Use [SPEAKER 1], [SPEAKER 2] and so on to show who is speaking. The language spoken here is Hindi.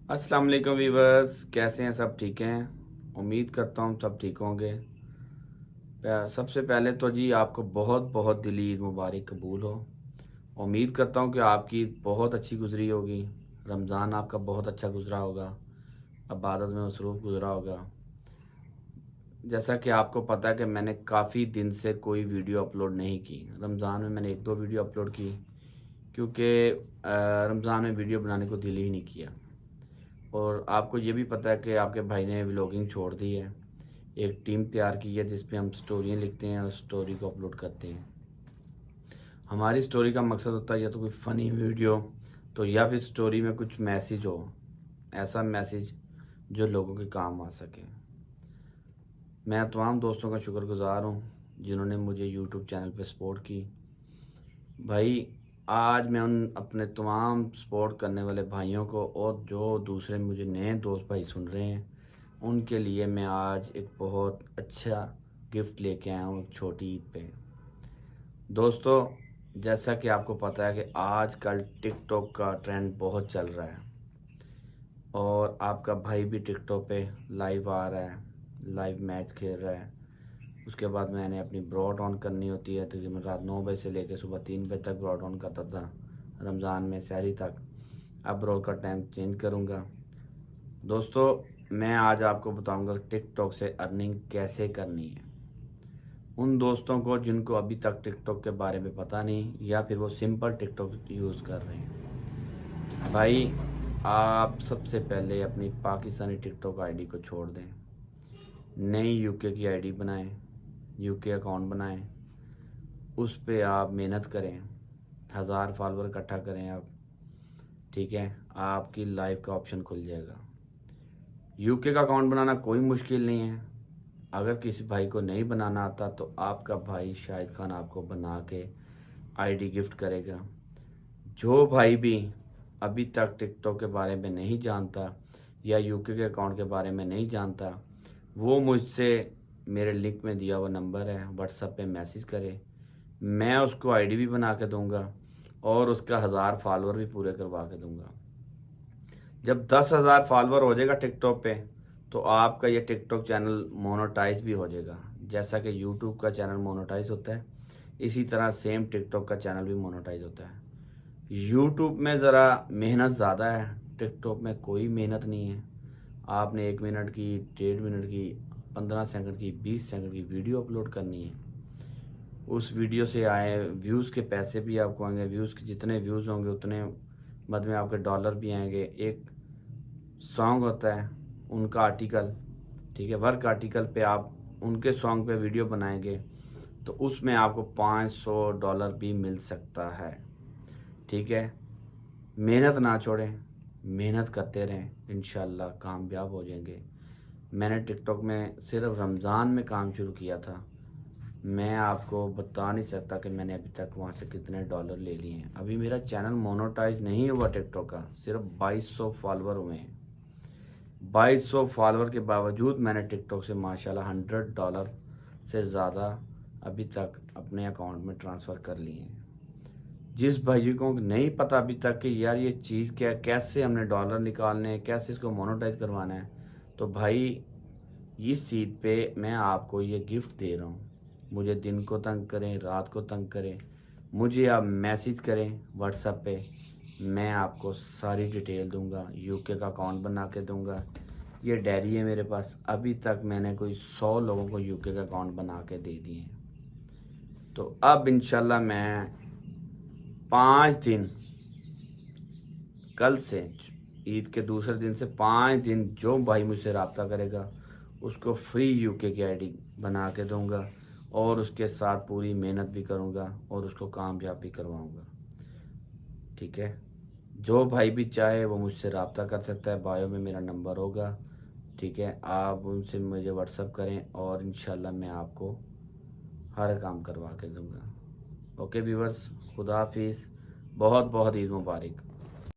[SPEAKER 1] अस्सलाम वालेकुम वीवर्स, कैसे हैं? सब ठीक हैं? उम्मीद करता हूँ सब ठीक होंगे। सबसे पहले तो जी आपको बहुत बहुत दिली ईद मुबारक कबूल हो। उम्मीद करता हूँ कि आपकी ईद बहुत अच्छी गुजरी होगी। रमज़ान आपका बहुत अच्छा गुजरा होगा, इबादत में मसरूफ़ गुजरा होगा। जैसा कि आपको पता है कि मैंने काफ़ी दिन से कोई वीडियो अपलोड नहीं की। रमज़ान में मैंने एक दो वीडियो अपलोड की क्योंकि रमज़ान में वीडियो बनाने को दिल ही नहीं किया। और आपको ये भी पता है कि आपके भाई ने व्लॉगिंग छोड़ दी है। एक टीम तैयार की है जिस पे हम स्टोरियाँ लिखते हैं और स्टोरी को अपलोड करते हैं। हमारी स्टोरी का मकसद होता है या तो कोई फ़नी वीडियो तो या फिर स्टोरी में कुछ मैसेज हो, ऐसा मैसेज जो लोगों के काम आ सके। मैं तमाम दोस्तों का शुक्रगुज़ार हूँ जिन्होंने मुझे यूट्यूब चैनल पे सपोर्ट की। भाई, आज मैं उन अपने तमाम सपोर्ट करने वाले भाइयों को और जो दूसरे मुझे नए दोस्त भाई सुन रहे हैं उनके लिए मैं आज एक बहुत अच्छा गिफ्ट लेके आया हूँ एक छोटी ईद पे। दोस्तों, जैसा कि आपको पता है कि आजकल टिकटॉक का ट्रेंड बहुत चल रहा है और आपका भाई भी टिकटॉक पे लाइव आ रहा है, लाइव मैच खेल रहा है। उसके बाद मैंने अपनी ब्रॉड ऑन करनी होती है, तकरीबन रात 9 बजे से लेकर सुबह 3 बजे तक ब्रॉड ऑन करता था रमज़ान में सहरी तक। अब ब्रॉड का टाइम चेंज करूँगा। दोस्तों, मैं आज आपको बताऊंगा टिकटॉक से अर्निंग कैसे करनी है। उन दोस्तों को जिनको अभी तक टिकटॉक के बारे में पता नहीं या फिर वो सिंपल टिकटॉक यूज़ कर रहे हैं। भाई, आप सबसे पहले अपनी पाकिस्तानी टिकटॉक आईडी को छोड़ दें, नई यूके की आईडी बनाएं, यूके अकाउंट बनाएं, उस पे आप मेहनत करें, 1000 फॉलोअर इकट्ठा करें आप। ठीक है, आपकी लाइव का ऑप्शन खुल जाएगा। यूके का अकाउंट बनाना कोई मुश्किल नहीं है। अगर किसी भाई को नहीं बनाना आता तो आपका भाई शाहिद खान आपको बना के आईडी गिफ्ट करेगा। जो भाई भी अभी तक टिकटॉक के बारे में नहीं जानता या यूके के अकाउंट के बारे में नहीं जानता, वो मुझसे मेरे लिंक में दिया हुआ नंबर है व्हाट्सएप पे मैसेज करे। मैं उसको आईडी भी बना के दूंगा और उसका 1000 फॉलोअर भी पूरे करवा के दूंगा। जब 10,000 फॉलोअर हो जाएगा टिकटॉक पे तो आपका ये टिकटॉक चैनल मोनेटाइज भी हो जाएगा। जैसा कि यूट्यूब का चैनल मोनेटाइज होता है, इसी तरह सेम टिकटॉक का चैनल भी मोनेटाइज होता है। यूट्यूब में ज़रा मेहनत ज़्यादा है, टिकटॉक में कोई मेहनत नहीं है। आपने 1 मिनट की, 1.5 मिनट की, 15 सेकंड की, 20 सेकंड की वीडियो अपलोड करनी है। उस वीडियो से आए व्यूज़ के पैसे भी आपको आएंगे। व्यूज़ के जितने व्यूज़ होंगे उतने बाद में आपके डॉलर भी आएंगे। एक सॉन्ग होता है उनका आर्टिकल, ठीक है, वर्क आर्टिकल पे आप उनके सॉन्ग पे वीडियो बनाएंगे तो उसमें आपको $500 भी मिल सकता है। ठीक है, मेहनत ना छोड़ें, मेहनत करते रहें, इंशाल्लाह कामयाब हो जाएंगे। मैंने टिकटॉक में सिर्फ रमज़ान में काम शुरू किया था। मैं आपको बता नहीं सकता कि मैंने अभी तक वहाँ से कितने डॉलर ले लिए हैं। अभी मेरा चैनल मोनेटाइज नहीं हुआ टिकटॉक का, सिर्फ 2200 फॉलोअर हुए हैं। 2200 फॉलोअर के बावजूद मैंने टिकटॉक से माशाल्लाह $100 से ज़्यादा अभी तक अपने अकाउंट में ट्रांसफ़र कर लिए हैं। जिस भाई को नहीं पता अभी तक कि यार ये चीज़ क्या, कैसे हमने डॉलर निकालने हैं, कैसे इसको मोनेटाइज करवाना है, तो भाई इस चीज़ पे मैं आपको ये गिफ्ट दे रहा हूँ। मुझे दिन को तंग करें, रात को तंग करें, मुझे आप मैसेज करें व्हाट्सएप पे, मैं आपको सारी डिटेल दूंगा, यूके का अकाउंट बना के दूंगा। ये डायरी है मेरे पास, अभी तक मैंने कोई 100 लोगों को यूके का अकाउंट बना के दे दिए हैं। तो अब इंशाल्लाह मैं 5 दिन, कल से ईद के दूसरे दिन से 5 दिन जो भाई मुझसे रब्ता करेगा उसको फ्री यूके की आईडी बना के दूंगा और उसके साथ पूरी मेहनत भी करूंगा और उसको कामयाब भी करवाऊंगा। ठीक है, जो भाई भी चाहे वो मुझसे रब्ता कर सकता है, बायो में मेरा नंबर होगा। ठीक है, आप उनसे मुझे व्हाट्सअप करें और इंशाल्लाह मैं आपको हर काम करवा के दूंगा। ओके व्यूवर्स, खुदा हाफिज़, बहुत बहुत ईद मुबारक।